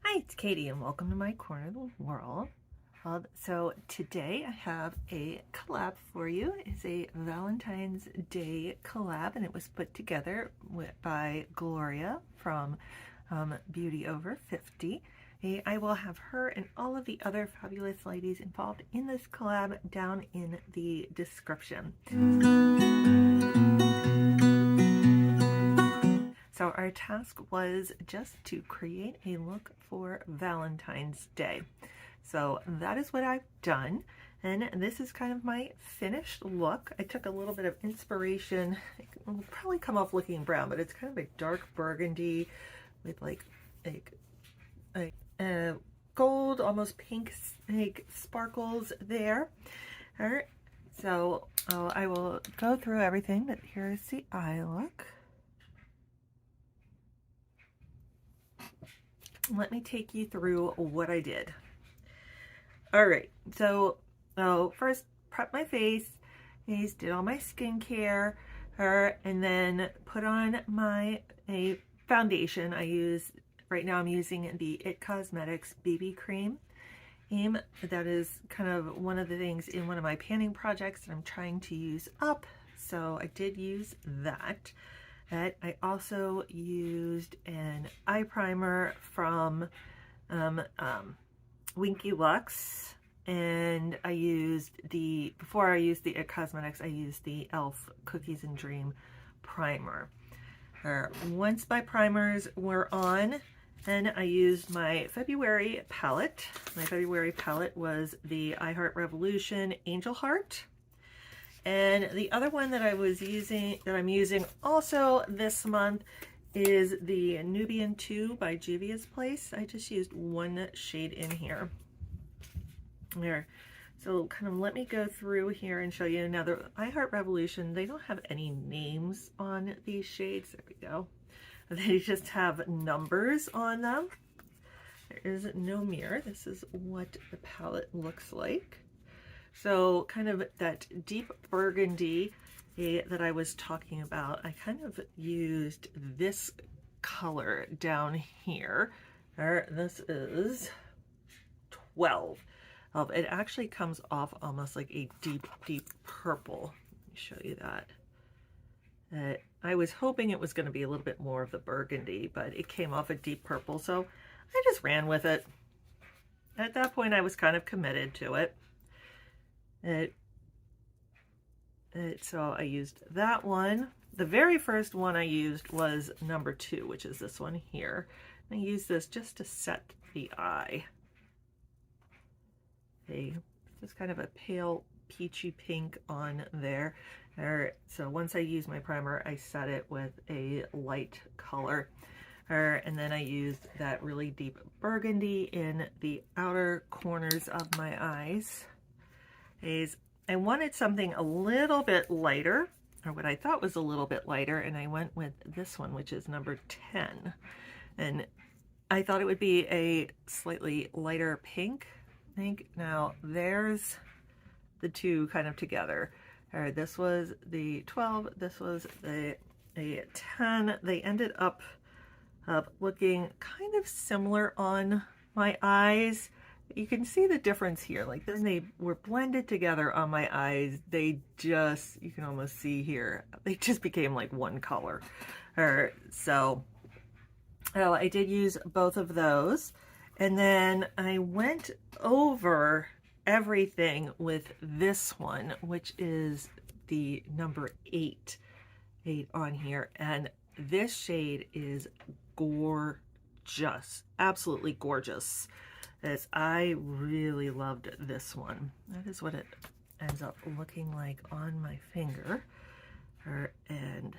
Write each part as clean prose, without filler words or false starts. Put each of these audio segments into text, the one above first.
Hi, it's Katie and welcome to my corner of the world. So today I have a collab for you. It's a Valentine's Day collab and it was put together by Gloria from Beauty Over 50. I will have her and all of the other fabulous ladies involved in this collab down in the description. So our task was just to create a look for Valentine's Day. So that is what I've done. And this is kind of my finished look. I took a little bit of inspiration. It will probably come off looking brown, but it's kind of a dark burgundy with like gold, almost pink sparkles there. All right. So I will go through everything, but here's the eye look. Let me take you through what I did. All right, so first prep my face, did all my skincare, and then put on my foundation. Right now I'm using the It Cosmetics BB cream. That is kind of one of the things in one of my panning projects that I'm trying to use up, so I did use that. I also used an eye primer from Winky Lux, and before I used the It Cosmetics, I used the e.l.f. Cookies and Dream primer. Once my primers were on, then I used my February palette. My February palette was the I Heart Revolution Angel Heart. And the other one that I'm using also this month is the Nubian 2 by Juvia's Place. I just used one shade in here. There. So kind of let me go through here and show you. Now the I Heart Revolution, they don't have any names on these shades. There we go. They just have numbers on them. There is no mirror. This is what the palette looks like. So kind of that deep burgundy that I was talking about, I kind of used this color down here. This is 12. It actually comes off almost like a deep, deep purple. Let me show you that. I was hoping it was going to be a little bit more of the burgundy, but it came off a deep purple, so I just ran with it. At that point, I was kind of committed to it. So I used that one. The very first one I used was number 2, which is this one here. I used this just to set the eye. Just kind of a pale peachy pink on there. So once I use my primer, I set it with a light color. And then I used that really deep burgundy in the outer corners of my eyes. I wanted something a little bit lighter, or what I thought was a little bit lighter, and I went with this one, which is number 10. And I thought it would be a slightly lighter pink. I think now there's the two kind of together. This was the 12, this was a 10. They ended up looking kind of similar on my eyes. You can see the difference here. Like then they were blended together on my eyes. You can almost see here, they just became like one color. So I did use both of those. And then I went over everything with this one, which is the number 8 on here. And this shade is gorgeous, absolutely gorgeous. I really loved this one. That is what it ends up looking like on my finger. And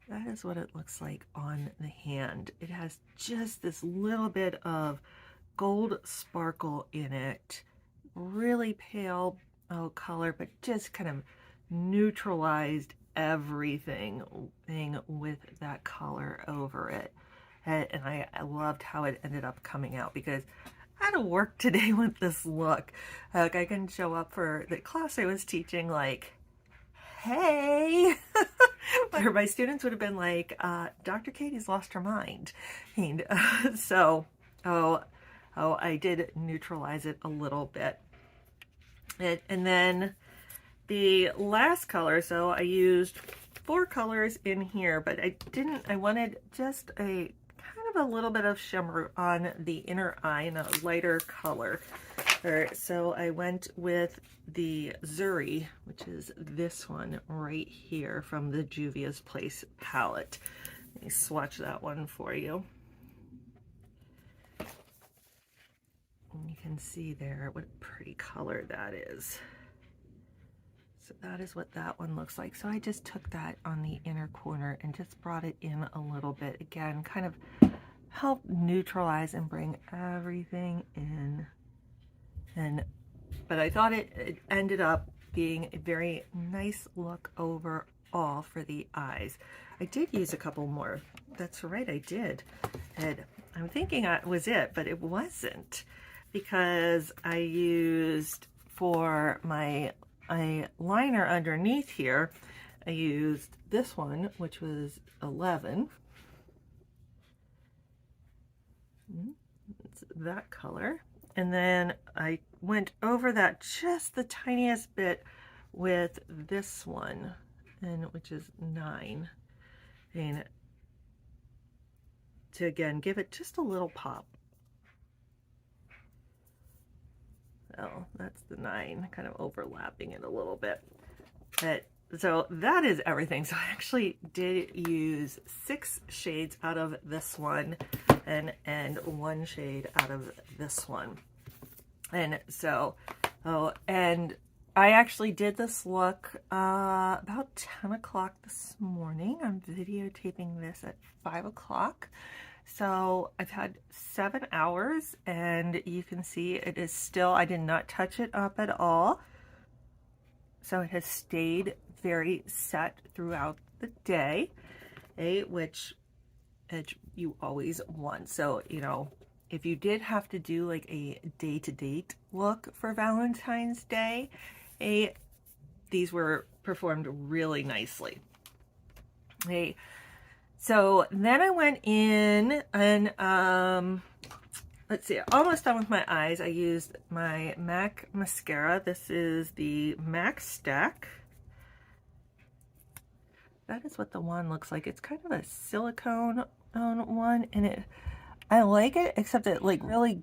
that is what it looks like on the hand. It has just this little bit of gold sparkle in it. Really pale color, but just kind of neutralized everything with that color over it. And I loved how it ended up coming out, because I had to work today with this look. Like I can show up for the class I was teaching like hey. My students would have been like, Dr. Katie's lost her mind. And so, I did neutralize it a little bit. And then the last color, so I used 4 colors in here, but I wanted just a kind of a little bit of shimmer on the inner eye in a lighter color. So I went with the Zuri, which is this one right here from the Juvia's Place palette. Let me swatch that one for you. And you can see there what a pretty color that is. So that is what that one looks like. So I just took that on the inner corner and just brought it in a little bit. Again, kind of help neutralize and bring everything in. But I thought it ended up being a very nice look overall for the eyes. I did use a couple more. That's right, I did. And I'm thinking that was it, but it wasn't, because I used for my liner underneath here, I used this one, which was 11. It's that color. And then I went over that just the tiniest bit with this one, and which is 9. And to again give it just a little pop. So that's the 9, kind of overlapping it a little bit. So that is everything. So I actually did use 6 shades out of this one and 1 shade out of this one. And so, and I actually did this look about 10 o'clock this morning. I'm videotaping this at 5 o'clock. So I've had 7 hours, and you can see it is still, I did not touch it up at all. So it has stayed very set throughout the day, which you always want. So, you know, if you did have to do like a day-to-date look for Valentine's Day, these were performed really nicely. So then I went in and let's see, almost done with my eyes. I used my MAC mascara. This is the MAC Stack. That is what the wand looks like. It's kind of a silicone one, and I like it, except it like really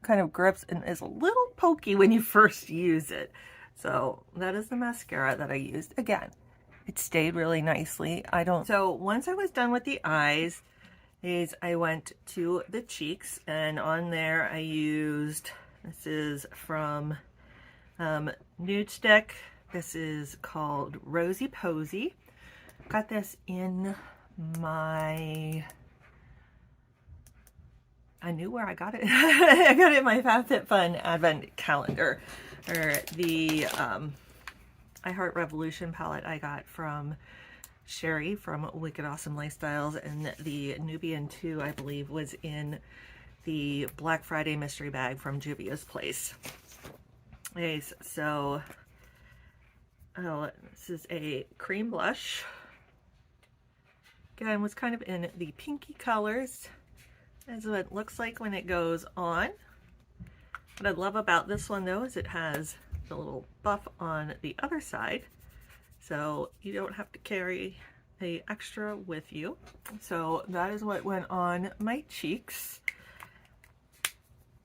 kind of grips and is a little pokey when you first use it. So that is the mascara that I used. Again, it stayed really nicely. So once I was done with the eyes, I went to the cheeks, and on there I used, this is from Nude Stick. This is called Rosy Posy. Got this in my, I knew where I got it. I got it in my FabFitFun advent calendar. Or the I Heart Revolution palette I got from Sherry from Wicked Awesome Lifestyles, and the Nubian 2, I believe, was in the Black Friday mystery bag from Juvia's Place. Okay, so this is a cream blush. Again, was kind of in the pinky colors. That's what it looks like when it goes on. What I love about this one, though, is it has the little buff on the other side, so you don't have to carry a extra with you. So that is what went on my cheeks.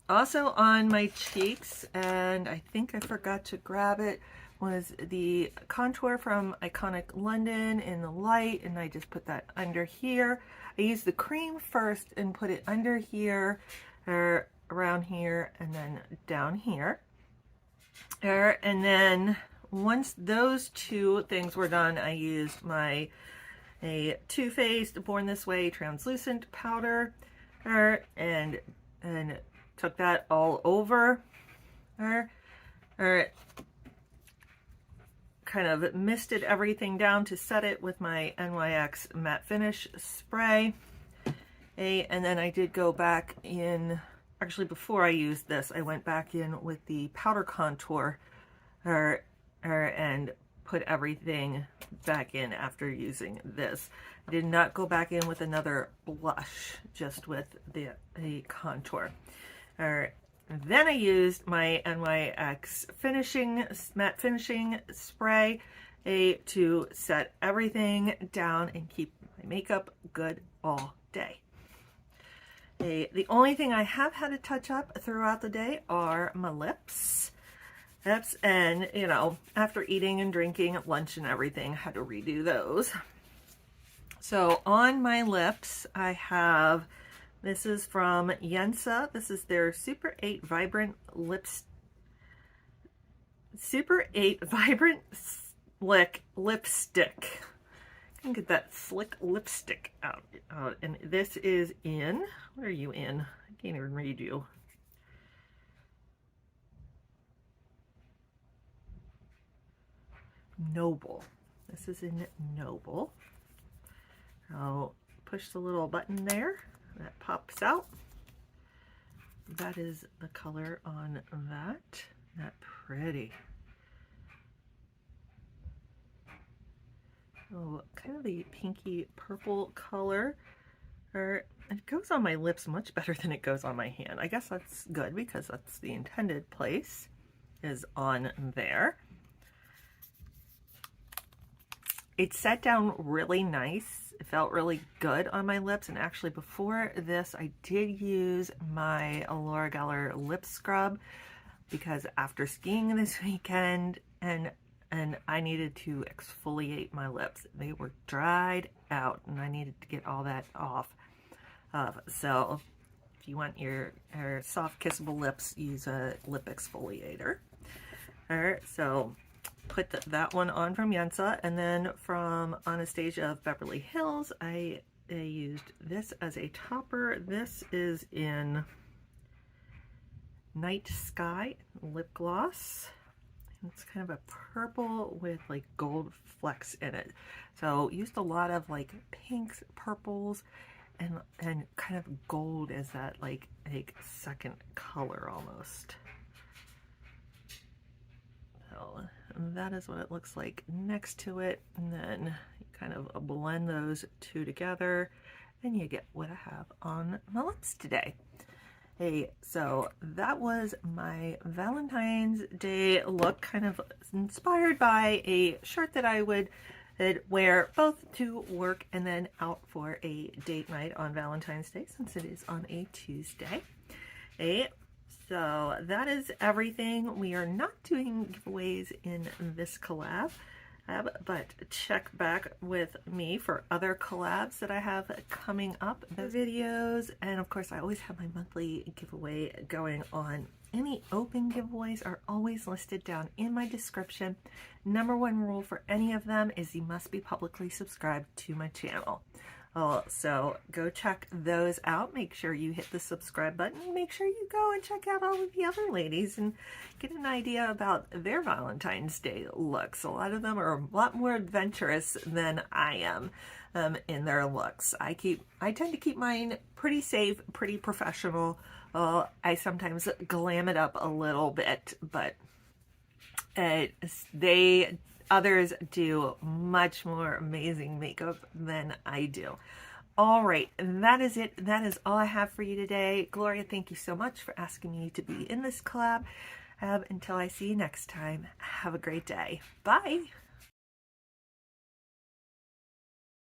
Also on my cheeks, and I think I forgot to grab it, was the contour from Iconic London in the light, and I just put that under here. I used the cream first and put it under here, or around here, and then down here. And then once those 2 things were done, I used my Too Faced Born This Way translucent powder, and took that all over, kind of misted everything down to set it with my NYX matte finish spray. And then I did go back in, actually before I used this, I went back in with the powder contour and put everything back in after using this. I did not go back in with another blush, just with the contour. All right. Then I used my NYX matte finishing spray to set everything down and keep my makeup good all day. The only thing I have had to touch up throughout the day are my lips. And, you know, after eating and drinking at lunch and everything, I had to redo those. So on my lips, I have, this is from Yensa. This is their Super 8 Vibrant Slick Lipstick. I can get that slick lipstick out. And this is in, what are you in? I can't even read you. Noble. This is in Noble. I'll push the little button there. That pops out. That is the color on that. Not pretty. Oh, kind of the pinky purple color. Or it goes on my lips much better than it goes on my hand. I guess that's good because that's the intended place, is on there. It set down really nice. It felt really good on my lips. And actually before this, I did use my Allure lip scrub because after skiing this weekend and I needed to exfoliate my lips. They were dried out and I needed to get all that off. So if you want your soft kissable lips, use a lip exfoliator. All right, so put that one on from Yensa, and then from Anastasia of Beverly Hills, I used this as a topper. This is in Night Sky lip gloss. It's kind of a purple with like gold flecks in it. So used a lot of like pinks, purples, and kind of gold as that like second color almost. So that is what it looks like next to it, and then you kind of blend those two together and you get what I have on my lips today. Hey, so that was my Valentine's Day look, kind of inspired by a shirt that I would wear both to work and then out for a date night on Valentine's Day, since it is on a Tuesday. Hey, so that is everything. We are not doing giveaways in this collab, but check back with me for other collabs that I have coming up, the videos, and of course I always have my monthly giveaway going on. Any open giveaways are always listed down in my description. Number one rule for any of them is you must be publicly subscribed to my channel. So go check those out. Make sure you hit the subscribe button. Make sure you go and check out all of the other ladies and get an idea about their Valentine's Day looks. A lot of them are a lot more adventurous than I am in their looks. I tend to keep mine pretty safe, pretty professional. I sometimes glam it up a little bit, but others do much more amazing makeup than I do. All right, that is it. That is all I have for you today. Gloria, thank you so much for asking me to be in this collab. Until I see you next time, have a great day. Bye.